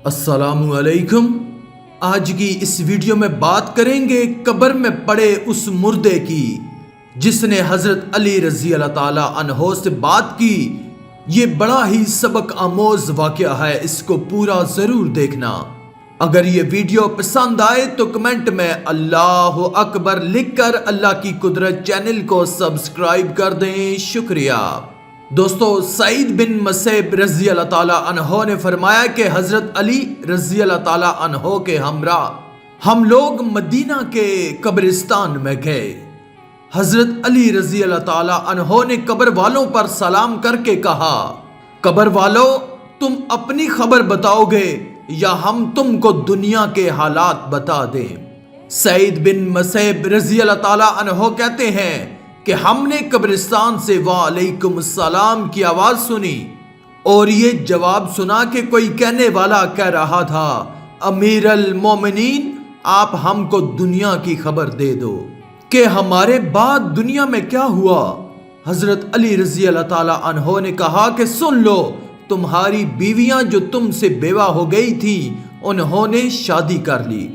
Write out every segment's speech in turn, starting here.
السلام علیکم۔ آج کی اس ویڈیو میں بات کریں گے قبر میں پڑے اس مردے کی جس نے حضرت علی رضی اللہ تعالی عنہ سے بات کی۔ یہ بڑا ہی سبق آموز واقعہ ہے، اس کو پورا ضرور دیکھنا۔ اگر یہ ویڈیو پسند آئے تو کمنٹ میں اللہ اکبر لکھ کر اللہ کی قدرت چینل کو سبسکرائب کر دیں، شکریہ۔ دوستو، سعید بن مسیب رضی اللہ تعالیٰ عنہ نے فرمایا کہ حضرت علی رضی اللہ تعالیٰ عنہ کے ہمراہ ہم لوگ مدینہ کے قبرستان میں گئے۔ حضرت علی رضی اللہ تعالیٰ عنہ نے قبر والوں پر سلام کر کے کہا، قبر والوں، تم اپنی خبر بتاؤ گے یا ہم تم کو دنیا کے حالات بتا دیں؟ سعید بن مسیب رضی اللہ تعالیٰ عنہ کہتے ہیں کہ ہم نے قبرستان سے وعلیکم السلام کی آواز سنی اور یہ جواب سنا کہ کوئی کہنے والا کہہ رہا تھا، امیر المومنین، آپ ہم کو دنیا کی خبر دے دو کہ ہمارے بعد دنیا میں کیا ہوا۔ حضرت علی رضی اللہ تعالیٰ عنہ نے کہا کہ سن لو، تمہاری بیویاں جو تم سے بیوہ ہو گئی تھی انہوں نے شادی کر لی،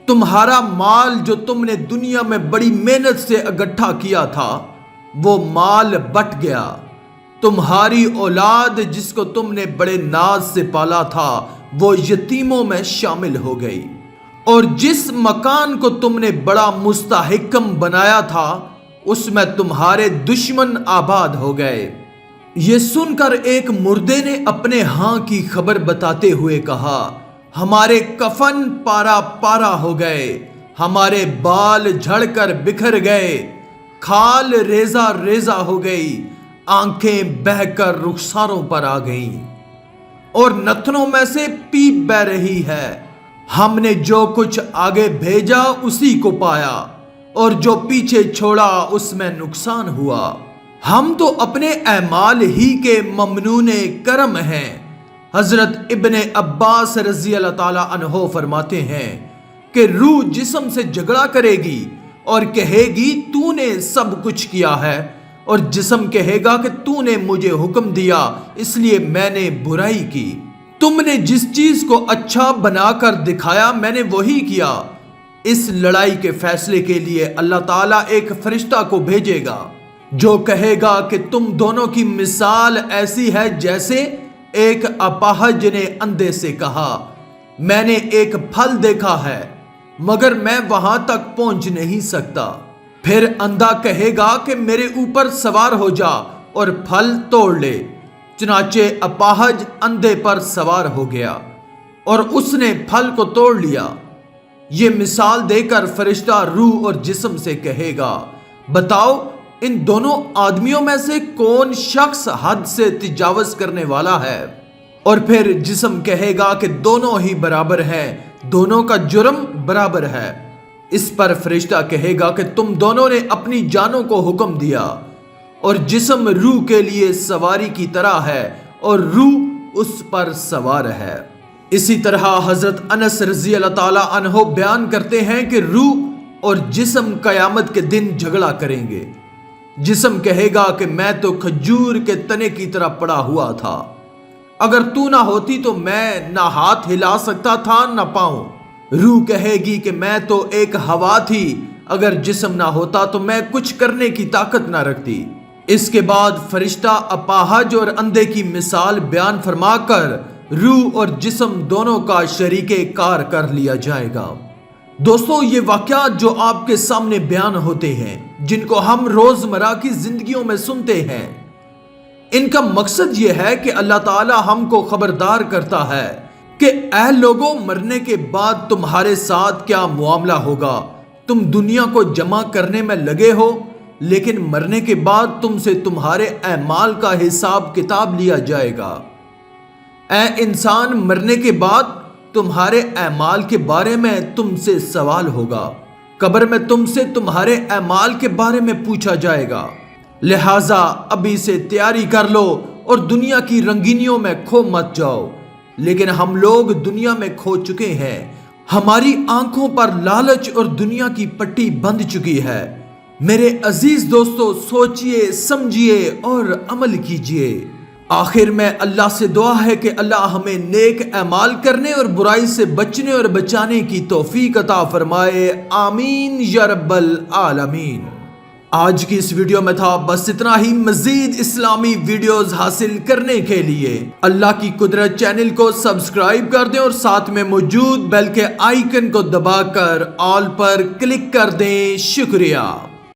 تمہارا مال جو تم نے دنیا میں بڑی محنت سے اکٹھا کیا تھا وہ مال بٹ گیا، تمہاری اولاد جس کو تم نے بڑے ناز سے پالا تھا وہ یتیموں میں شامل ہو گئی، اور جس مکان کو تم نے بڑا مستحکم بنایا تھا اس میں تمہارے دشمن آباد ہو گئے۔ یہ سن کر ایک مردے نے اپنے ہاں کی خبر بتاتے ہوئے کہا، ہمارے کفن پارا پارا ہو گئے، ہمارے بال جھڑ کر بکھر گئے، کھال ریزہ ریزہ ہو گئی، آنکھیں بہہ کر رخساروں پر آ گئیں اور نتنوں میں سے پیپ بہ رہی ہے۔ ہم نے جو کچھ آگے بھیجا اسی کو پایا اور جو پیچھے چھوڑا اس میں نقصان ہوا۔ ہم تو اپنے اعمال ہی کے ممنون کرم ہیں۔ حضرت ابن عباس رضی اللہ تعالیٰ عنہ فرماتے ہیں کہ روح جسم سے جھگڑا کرے گی اور کہے گی تو نے سب کچھ کیا ہے، اور جسم کہے گا کہ تو نے مجھے حکم دیا اس لیے میں نے برائی کی، تم نے جس چیز کو اچھا بنا کر دکھایا میں نے وہی کیا۔ اس لڑائی کے فیصلے کے لیے اللہ تعالیٰ ایک فرشتہ کو بھیجے گا جو کہے گا کہ تم دونوں کی مثال ایسی ہے جیسے ایک اپاہج نے اندھے سے کہا، میں نے ایک پھل دیکھا ہے مگر میں وہاں تک پہنچ نہیں سکتا۔ پھر اندھا کہے گا کہ میرے اوپر سوار ہو جا اور پھل توڑ لے، چنانچہ اپاہج اندھے پر سوار ہو گیا اور اس نے پھل کو توڑ لیا۔ یہ مثال دے کر فرشتہ روح اور جسم سے کہے گا، بتاؤ ان دونوں آدمیوں میں سے کون شخص حد سے تجاوز کرنے والا ہے؟ اور پھر جسم کہے گا کہ دونوں ہی برابر ہیں، دونوں کا جرم برابر ہے۔ اس پر فرشتہ کہے گا کہ تم دونوں نے اپنی جانوں کو حکم دیا، اور جسم روح کے لیے سواری کی طرح ہے اور روح اس پر سوار ہے۔ اسی طرح حضرت انس رضی اللہ تعالیٰ عنہ بیان کرتے ہیں کہ روح اور جسم قیامت کے دن جھگڑا کریں گے۔ جسم کہے گا کہ میں تو کھجور کے تنے کی طرح پڑا ہوا تھا، اگر تو نہ ہوتی تو میں نہ ہاتھ ہلا سکتا تھا نہ پاؤں۔ روح کہے گی کہ میں تو ایک ہوا تھی، اگر جسم نہ ہوتا تو میں کچھ کرنے کی طاقت نہ رکھتی۔ اس کے بعد فرشتہ اپاہج اور اندھے کی مثال بیان فرما کر روح اور جسم دونوں کا شریک کار کر لیا جائے گا۔ دوستو، یہ واقعات جو آپ کے سامنے بیان ہوتے ہیں، جن کو ہم روزمرہ کی زندگیوں میں سنتے ہیں، ان کا مقصد یہ ہے کہ اللہ تعالی ہم کو خبردار کرتا ہے کہ اے لوگوں، مرنے کے بعد تمہارے ساتھ کیا معاملہ ہوگا۔ تم دنیا کو جمع کرنے میں لگے ہو، لیکن مرنے کے بعد تم سے تمہارے اعمال کا حساب کتاب لیا جائے گا۔ اے انسان، مرنے کے بعد تمہارے اعمال کے بارے میں تم سے سوال ہوگا، قبر میں تم سے تمہارے اعمال کے بارے میں پوچھا جائے گا، لہٰذا ابھی سے تیاری کر لو اور دنیا کی رنگینیوں میں کھو مت جاؤ۔ لیکن ہم لوگ دنیا میں کھو چکے ہیں، ہماری آنکھوں پر لالچ اور دنیا کی پٹی بندھ چکی ہے۔ میرے عزیز دوستو، سوچئے، سمجھئے اور عمل کیجئے۔ آخر میں اللہ سے دعا ہے کہ اللہ ہمیں نیک اعمال کرنے اور برائی سے بچنے اور بچانے کی توفیق عطا فرمائے، آمین یا رب العالمین۔ آج کی اس ویڈیو میں تھا بس اتنا ہی۔ مزید اسلامی ویڈیوز حاصل کرنے کے لیے اللہ کی قدرت چینل کو سبسکرائب کر دیں اور ساتھ میں موجود بیل کے آئیکن کو دبا کر آل پر کلک کر دیں۔ شکریہ۔